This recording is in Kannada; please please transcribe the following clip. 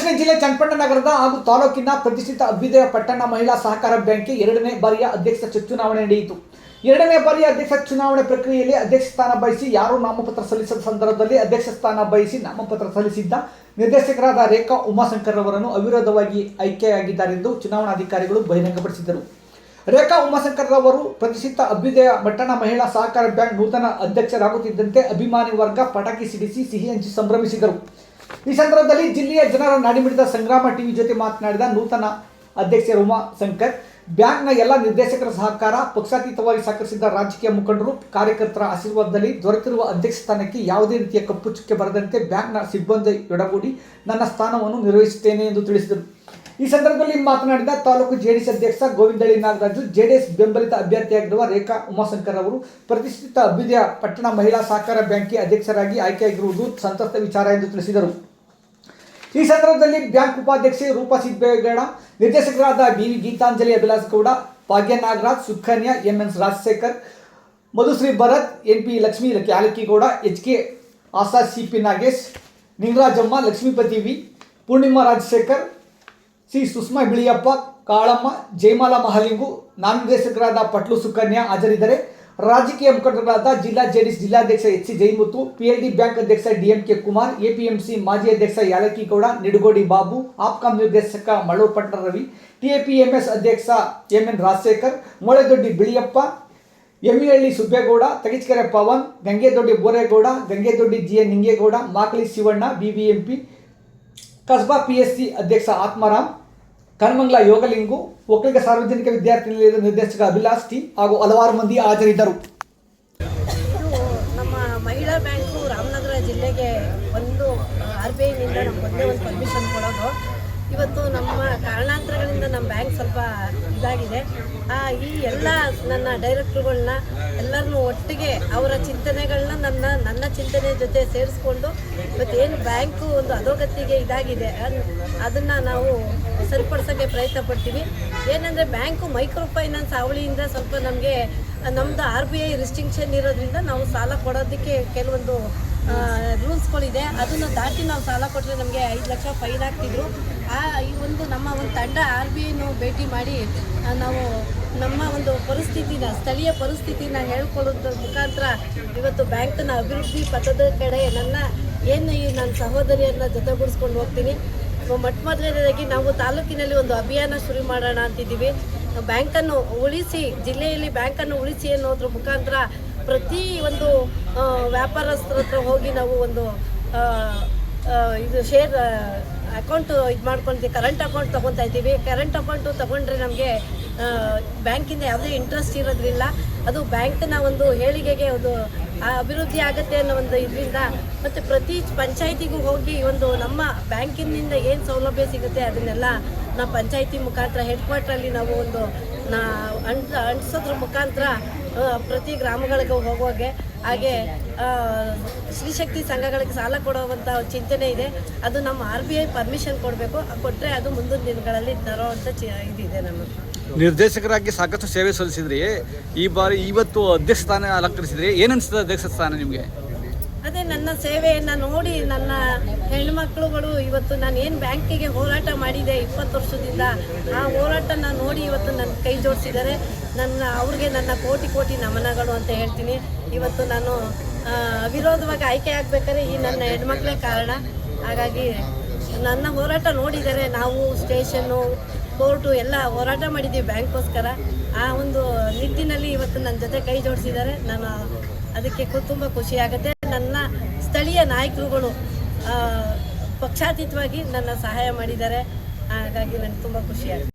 ದಕ್ಷಿಣ ಜಿಲ್ಲೆ ಚನ್ನಪಟ್ಟಣ ನಗರದ ಹಾಗೂ ತಾಲೂಕಿನ ಪ್ರತಿಷ್ಠಿತ ಅಭ್ಯುದಯ ಪಟ್ಟಣ ಮಹಿಳಾ ಸಹಕಾರ ಬ್ಯಾಂಕ್ಗೆ 2ನೇ ಬಾರಿಯ ಅಧ್ಯಕ್ಷ ಚುನಾವಣೆ ನಡೆಯಿತು. 2ನೇ ಬಾರಿಯ ಅಧ್ಯಕ್ಷ ಚುನಾವಣೆ ಪ್ರಕ್ರಿಯೆಯಲ್ಲಿ ಅಧ್ಯಕ್ಷ ಸ್ಥಾನ ಬಯಸಿ ಯಾರೂ ನಾಮಪತ್ರ ಸಲ್ಲಿಸದ ಸಂದರ್ಭದಲ್ಲಿ ಅಧ್ಯಕ್ಷ ಸ್ಥಾನ ಬಯಸಿ ನಾಮಪತ್ರ ಸಲ್ಲಿಸಿದ್ದ ನಿರ್ದೇಶಕರಾದ ರೇಖಾ ಉಮಾಶಂಕರ್ ಅವರನ್ನು ಅವಿರೋಧವಾಗಿ ಆಯ್ಕೆಯಾಗಿದ್ದಾರೆಂದು ಚುನಾವಣಾಧಿಕಾರಿಗಳು ಬಹಿರಂಗಪಡಿಸಿದರು. ರೇಖಾ ಉಮಾಶಂಕರ್ ಅವರು ಪ್ರತಿಷ್ಠಿತ ಅಭ್ಯುದಯ ಪಟ್ಟಣ ಮಹಿಳಾ ಸಹಕಾರ ಬ್ಯಾಂಕ್ ನೂತನ ಅಧ್ಯಕ್ಷರಾಗುತ್ತಿದ್ದಂತೆ ಅಭಿಮಾನಿ ವರ್ಗ ಪಟಾಕಿ ಸಿಡಿಸಿ ಸಿಹಿ ಹಂಚಿ ಸಂಭ್ರಮಿಸಿದರು. ಈ ಸಂದರ್ಭದಲ್ಲಿ ಜಿಲ್ಲೆಯ ಜನರ ನಾಡಿಮಿಡಿದ ಸಂಗ್ರಾಮ ಟಿವಿ ಜೊತೆ ಮಾತನಾಡಿದ ನೂತನ ಅಧ್ಯಕ್ಷ ಉಮಾಶಂಕರ್, ಬ್ಯಾಂಕ್ನ ಎಲ್ಲ ನಿರ್ದೇಶಕರ ಸಹಕಾರ, ಪಕ್ಷಾತೀತವಾಗಿ ಸಹಕರಿಸಿದ ರಾಜಕೀಯ ಮುಖಂಡರು, ಕಾರ್ಯಕರ್ತರ ಆಶೀರ್ವಾದದಲ್ಲಿ ದೊರೆತಿರುವ ಅಧ್ಯಕ್ಷ ಸ್ಥಾನಕ್ಕೆ ಯಾವುದೇ ರೀತಿಯ ಕಪ್ಪು ಚುಕ್ಕೆ ಬರದಂತೆ ಬ್ಯಾಂಕ್ನ ಸಿಬ್ಬಂದಿಯೊಡಗೂಡಿ ನನ್ನ ಸ್ಥಾನವನ್ನು ನಿರ್ವಹಿಸುತ್ತೇನೆ ಎಂದು ತಿಳಿಸಿದರು. ಈ ಸಂದರ್ಭದಲ್ಲಿ ಮಾತನಾಡಿದ ತಾಲೂಕು ಜೆಡಿಎಸ್ ಅಧ್ಯಕ್ಷ ಗೋವಿಂದಳ್ಳಿ ನಾಗರಾಜು, ಜೆಡಿಎಸ್ ಬೆಂಬಲಿತ ಅಭ್ಯರ್ಥಿಯಾಗಿರುವ ರೇಖಾ ಉಮಾಶಂಕರ್ ಅವರು ಪ್ರತಿಷ್ಠಿತ ಅಭ್ಯುದಯ ಪಟ್ಟಣ ಮಹಿಳಾ ಸಹಕಾರ ಬ್ಯಾಂಕ್ಗೆ ಅಧ್ಯಕ್ಷರಾಗಿ ಆಯ್ಕೆಯಾಗಿರುವುದು ಸಂತಸದ ವಿಚಾರ ಎಂದು ತಿಳಿಸಿದರು. ಈ ಸಂದರ್ಭದಲ್ಲಿ ಬ್ಯಾಂಕ್ ಉಪಾಧ್ಯಕ್ಷೆ ರೂಪಾ ಸಿದ್ದೇಗೌಡ, ನಿರ್ದೇಶಕರಾದ BV. Geetanjali, Abhilash Gowda, Bhagya Nagaraj, Sukanya, M N. Rajashekar, Madhushree Bharath, N P. Lakshmi Yalakkigowda, H K. Asha, C P. Nagesh, Ningarajamma, Lakshmipathi V, Poornima Rajashekar, C. Sushma Biliyappa, Kalamma, Jayamala Mahalingu, ನಾಮನಿರ್ದೇಶಕರಾದ ಪಟ್ಲು ಸುಕನ್ಯಾ ಹಾಜರಿದ್ದರೆ ರಾಜಕೀಯ ಮುಖಂಡರಾದ ಜಿಲ್ಲಾ ಜೆಡಿಎಸ್ ಜಿಲ್ಲಾಧ್ಯಕ್ಷ H. C. Jayamuthu, PLD bank ಅಧ್ಯಕ್ಷ ಡಿ.ಎಂ.ಕೆ. ಕುಮಾರ್, ಎಪಿಎಂಸಿ ಮಾಜಿ ಅಧ್ಯಕ್ಷ ಯಾಲಕ್ಕಿಗೌಡ, ನಿಡುಗೋಡಿ ಬಾಬು, ಆಪ್ಕಾಂ ನಿರ್ದೇಶಕ ಮಳ್ಳೂರು ಪಟ್ಟಣ ರವಿ, ಟಿಎಪಿಎಂಎಸ್ ಅಧ್ಯಕ್ಷ M N. Rajashekar, Moledoddi Biliyappa, Emmihalli Subbegowda, Tagichakere Pavan, Gangedoddi Boregowda, Gangedoddi G N. Ningegowda, Makali Shivanna, BBMP Kasba PSC ಅಧ್ಯಕ್ಷ ಆತ್ಮಾರಾಮ್, ಕನ್ಮಂಗ್ಲ ಯೋಗಲಿಂಗು, ಒಕ್ಕಲಿಗ ಸಾರ್ವಜನಿಕ ವಿದ್ಯಾರ್ಥಿ ನಿಲಯದ ನಿರ್ದೇಶಕ ಅಭಿಲಾಷ್ ಟಿ ಹಾಗೂ ಹಲವಾರು ಮಂದಿ ಹಾಜರಿದ್ದರು. ನಮ್ಮ ಮಹಿಳಾ ಬ್ಯಾಂಕು ರಾಮನಗರ ಜಿಲ್ಲೆಗೆ ಒಂದು RBIನಿಂದ ನಮ್ಗೆ ಒಂದೇ ಒಂದು ಪರ್ಮಿಷನ್ ಕೊಡೋದು. ಇವತ್ತು ನಮ್ಮ ಕಾರಣಾಂತರಗಳಿಂದ ನಮ್ಮ ಬ್ಯಾಂಕ್ ಸ್ವಲ್ಪ ಇದಾಗಿದೆ. ಈ ಎಲ್ಲ ನನ್ನ ಡೈರೆಕ್ಟ್ರುಗಳನ್ನ ಎಲ್ಲರನ್ನೂ ಒಟ್ಟಿಗೆ ಅವರ ಚಿಂತನೆಗಳನ್ನ ನನ್ನ ಚಿಂತನೆ ಜೊತೆ ಸೇರಿಸ್ಕೊಂಡು ಇವತ್ತೇನು ಬ್ಯಾಂಕು ಒಂದು ಅಧೋಗತಿಗೆ ಇದಾಗಿದೆ ಅದನ್ನು ನಾವು ಸರಿಪಡಿಸೋಕ್ಕೆ ಪ್ರಯತ್ನ ಪಡ್ತೀವಿ. ಏನಂದರೆ ಬ್ಯಾಂಕು ಮೈಕ್ರೋ ಫೈನಾನ್ಸ್ ಅವಳಿಯಿಂದ ಸ್ವಲ್ಪ ನಮಗೆ ನಮ್ಮದು RBI ರಿಸ್ಟ್ರಿಕ್ಷನ್ ಇರೋದ್ರಿಂದ ನಾವು ಸಾಲ ಕೊಡೋದಕ್ಕೆ ಕೆಲವೊಂದು ರೂಲ್ಸ್ಗಳಿದೆ. ಅದನ್ನು ದಾಟಿ ನಾವು ಸಾಲ ಕೊಟ್ಟರೆ ನಮಗೆ 5 ಲಕ್ಷ ಫೈನ್ ಹಾಕ್ತಿದ್ರು. ಈ ಒಂದು ನಮ್ಮ ಒಂದು ತಂಡ RBIನೂ ಭೇಟಿ ಮಾಡಿ ನಾವು ನಮ್ಮ ಒಂದು ಪರಿಸ್ಥಿತಿನ, ಸ್ಥಳೀಯ ಪರಿಸ್ಥಿತಿನ ಹೇಳ್ಕೊಳ್ಳೋದ್ರ ಮುಖಾಂತರ ಇವತ್ತು ಬ್ಯಾಂಕನ್ನ ಅಭಿವೃದ್ಧಿ ಪಥದ ಕಡೆ ನನ್ನ ಸಹೋದರಿಯನ್ನು ಜೊತೆಗೂಡಿಸ್ಕೊಂಡು ಹೋಗ್ತೀನಿ. ಮೊದಲನೇದಾಗಿ ನಾವು ತಾಲೂಕಿನಲ್ಲಿ ಒಂದು ಅಭಿಯಾನ ಶುರು ಮಾಡೋಣ ಅಂತಿದ್ದೀವಿ. ಬ್ಯಾಂಕನ್ನು ಉಳಿಸಿ, ಜಿಲ್ಲೆಯಲ್ಲಿ ಬ್ಯಾಂಕನ್ನು ಉಳಿಸಿ ಅನ್ನೋದ್ರ ಮುಖಾಂತರ ಪ್ರತಿ ಒಂದು ವ್ಯಾಪಾರಸ್ಥರ ಹತ್ರ ಹೋಗಿ ನಾವು ಒಂದು ಇದು ಶೇರ್ ಅಕೌಂಟ್ ಇದು ಮಾಡ್ಕೊಳ್ತೀವಿ, ಕರೆಂಟ್ ಅಕೌಂಟ್ ತೊಗೊತಾ ಇದ್ದೀವಿ. ಕರೆಂಟ್ ಅಕೌಂಟು ತೊಗೊಂಡ್ರೆ ನಮಗೆ ಬ್ಯಾಂಕಿಂದ ಯಾವುದೇ ಇಂಟ್ರೆಸ್ಟ್ ಇರೋದ್ರಿಲ್ಲ. ಅದು ಬ್ಯಾಂಕ್ನ ಒಂದು ಏಳಿಗೆಗೆ ಒಂದು ಅಭಿವೃದ್ಧಿ ಆಗುತ್ತೆ ಅನ್ನೋ ಒಂದು ಇದರಿಂದ, ಮತ್ತು ಪ್ರತಿ ಪಂಚಾಯಿತಿಗೂ ಹೋಗಿ ಒಂದು ನಮ್ಮ ಬ್ಯಾಂಕಿನಿಂದ ಏನು ಸೌಲಭ್ಯ ಸಿಗುತ್ತೆ ಅದನ್ನೆಲ್ಲ ನಾವು ಪಂಚಾಯಿತಿ ಮುಖಾಂತರ ಹೆಡ್ ಕ್ವಾರ್ಟ್ರಲ್ಲಿ ನಾವು ಒಂದು ಅಂಟಿಸೋದ್ರ ಮುಖಾಂತರ ಪ್ರತಿ ಗ್ರಾಮಗಳಿಗೆ ಹೋಗುವಾಗೆ, ಹಾಗೆ ಶ್ರೀಶಕ್ತಿ ಸಂಘಗಳಿಗೆ ಸಾಲ ಕೊಡುವಂಥ ಚಿಂತನೆ ಇದೆ. ಅದು ನಮ್ಮ RBI ಪರ್ಮಿಷನ್ ಕೊಡಬೇಕು. ಕೊಟ್ಟರೆ ಅದು ಮುಂದಿನ ದಿನಗಳಲ್ಲಿ ತರೋವಂಥ ಇದಿದೆ. ನಮ್ಮ ನಿರ್ದೇಶಕರಾಗಿ ಸಾಕಷ್ಟು ಸೇವೆ ಸಲ್ಲಿಸಿದ್ರಿ. ಈ ಬಾರಿ ಇವತ್ತು ಅಧ್ಯಕ್ಷ ಸ್ಥಾನ ಅಲಂಕರಿಸಿದ್ರಿ. ಏನನ್ನಿಸ್ತದೆ ಅಧ್ಯಕ್ಷ ಸ್ಥಾನ ನಿಮಗೆ? ಅದೇ ನನ್ನ ಸೇವೆಯನ್ನು ನೋಡಿ ನನ್ನ ಹೆಣ್ಮಕ್ಳುಗಳು ಇವತ್ತು ನಾನು ಏನು ಬ್ಯಾಂಕಿಗೆ ಹೋರಾಟ ಮಾಡಿದೆ 20 ವರ್ಷದಿಂದ, ಆ ಹೋರಾಟನ ನೋಡಿ ಇವತ್ತು ನನ್ನ ಕೈ ಜೋಡಿಸಿದ್ದಾರೆ. ಅವ್ರಿಗೆ ನನ್ನ ಕೋಟಿ ನಮನಗಳು ಅಂತ ಹೇಳ್ತೀನಿ. ಇವತ್ತು ನಾನು ಅವಿರೋಧವಾಗಿ ಆಯ್ಕೆ ಆಗಬೇಕಾದ್ರೆ ಈ ನನ್ನ ಹೆಣ್ಮಕ್ಳೇ ಕಾರಣ. ಹಾಗಾಗಿ ನನ್ನ ಹೋರಾಟ ನೋಡಿದ್ದಾರೆ. ನಾವು ಸ್ಟೇಷನ್ನು, ಕೋರ್ಟು ಎಲ್ಲ ಹೋರಾಟ ಮಾಡಿದ್ದೀವಿ ಬ್ಯಾಂಕ್ಗೋಸ್ಕರ. ಆ ಒಂದು ನಿಟ್ಟಿನಲ್ಲಿ ಇವತ್ತು ನನ್ನ ಜೊತೆ ಕೈ ಜೋಡಿಸಿದ್ದಾರೆ. ನಾನು ಅದಕ್ಕೆ ತುಂಬ ಖುಷಿಯಾಗುತ್ತೆ. ನನ್ನ ಸ್ಥಳೀಯ ನಾಯಕರುಗಳು ಪಕ್ಷಾತೀತವಾಗಿ ನನ್ನ ಸಹಾಯ ಮಾಡಿದ್ದಾರೆ. ಹಾಗಾಗಿ ನನಗೆ ತುಂಬ ಖುಷಿಯಾಗುತ್ತೆ.